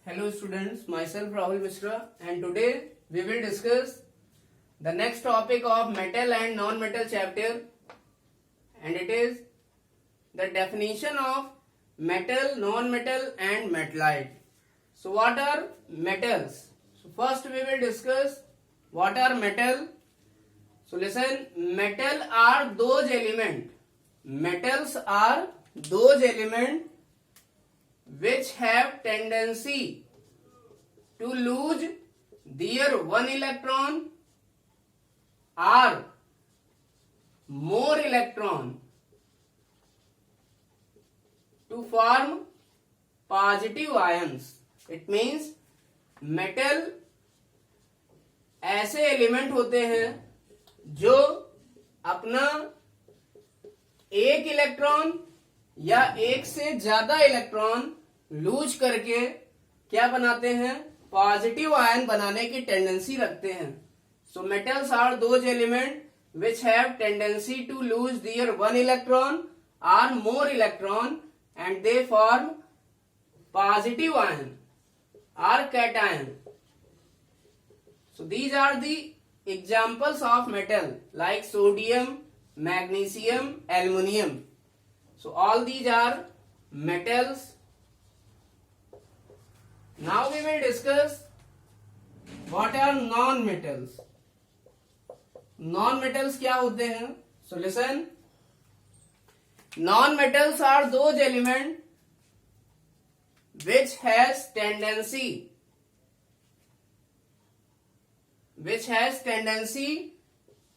Hello students, myself Rahul Mishra and today we will discuss the next topic of metal and non-metal chapter, and it is the definition of metal, non-metal and metallite. So what are metals? So first we will discuss what are metal. So listen, metals are those elements which have tendency to lose their one electron or more electron to form positive ions. It means metal ऐसे element होते हैं जो अपना एक electron या एक से ज्यादा इलेक्ट्रॉन लूज करके क्या बनाते हैं, पॉजिटिव आयन बनाने की टेंडेंसी रखते हैं. So metals are those element which have tendency to lose their one electron और more electron and they form positive ion और cation. So these are the examples of metal like sodium, magnesium, aluminium. So all these are metals. Now we will discuss what are non-metals. Non-metals क्या होते हैं? So listen. Non-metals are those elements which has tendency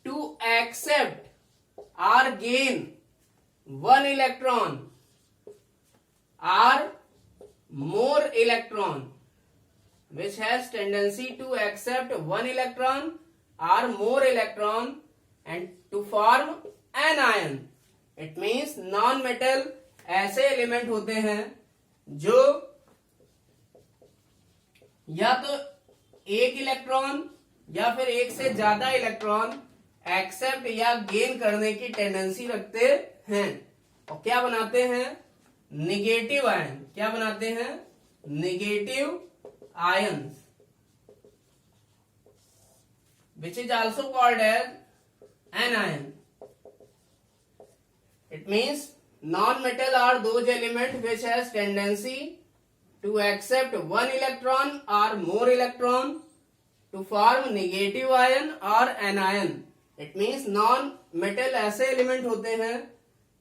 to accept or gain one electron or more electron, which has tendency to accept one electron or more electron and to form an ion. It means non-metal ऐसे element होते हैं जो या तो एक electron या फिर एक से ज्यादा इलेक्ट्रॉन एक्सेप्ट या गेन करने की टेंडेंसी रखते हैं और क्या बनाते हैं, निगेटिव आयन. क्या बनाते हैं, negative ions, which is also called as anion. It means non metal are those element which has tendency to accept one electron और more electron to form negative ion और anion. It means non metal ऐसे element होते हैं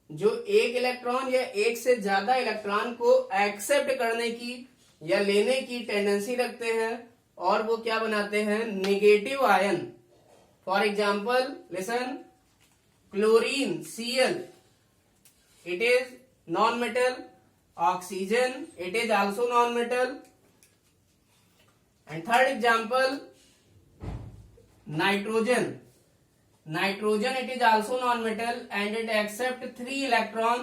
जो एक electron या एक से ज्यादा इलेक्ट्रॉन को एक्सेप्ट करने की या लेने की टेंडेंसी रखते हैं और वो क्या बनाते हैं, negative ion. For example listen, chlorine Cl, it is non metal. Oxygen, it is also known metal. And third example, nitrogen. Nitrogen, it is also non-metal and it accept 3 electron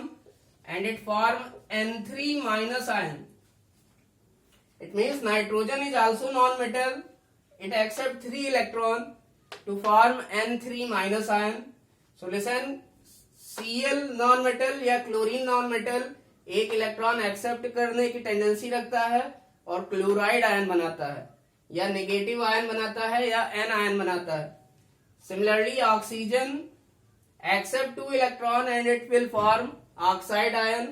and it form N3 minus ion. It means nitrogen is also non-metal. It accept 3 electron to form N3 minus ion. So listen, Cl non-metal या chlorine non-metal एक electron accept करने की tendency रखता है और chloride ion बनाता है या नेगेटिव आयन बनाता है या एन आयन बनाता है. Similarly, oxygen accept 2 electron and it will form oxide ion.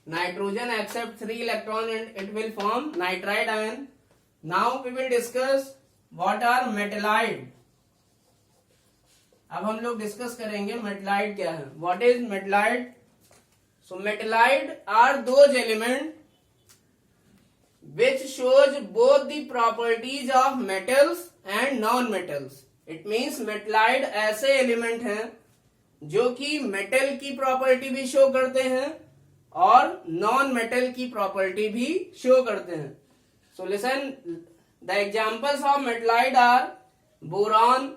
Nitrogen accept 3 electron and it will form nitride ion. Now we will discuss what are metallite. अब हम लोग डिस्कस करेंगे मेटलाइट क्या है. What is metallite? So metallite are those elements which shows both the properties of metals and non-metals. It means metalloid ऐसे element हैं जो कि मेटल की प्रॉपर्टी भी शो करते हैं और नॉन मेटल की प्रॉपर्टी भी शो करते हैं. So listen, the examples of metalloid are boron,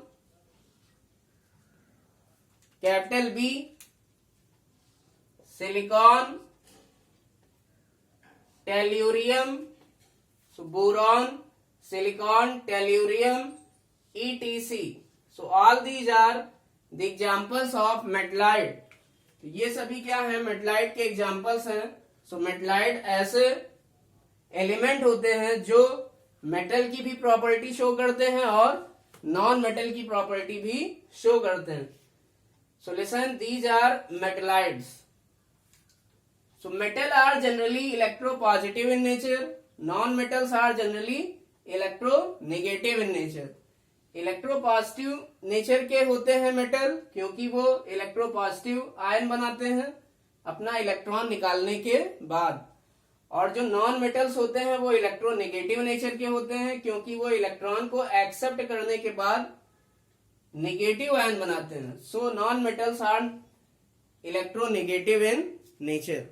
capital B, silicon, tellurium. So boron, silicon, tellurium, etc. So all these are the examples of metallite. तो ये सभी क्या है, मेटलाइट के एग्जाम्पल्स हैं. सो मेटलाइट ऐसे एलिमेंट होते हैं जो मेटल की भी प्रॉपर्टी शो करते हैं और नॉन मेटल की प्रॉपर्टी भी शो करते हैं. So listen, these are metallides. So metal are generally electropositive in nature. Non-metals are generally electronegative in nature. Electropositive nature के होते हैं मेटल क्योंकि वो इलेक्ट्रोपॉजिटिव आयन बनाते हैं अपना इलेक्ट्रॉन निकालने के बाद. और जो नॉन मेटल्स होते हैं वो इलेक्ट्रोनेगेटिव नेचर के होते हैं क्योंकि वो इलेक्ट्रॉन को एक्सेप्ट करने के बाद नेगेटिव आयन बनाते हैं. So non metals are electronegative in nature.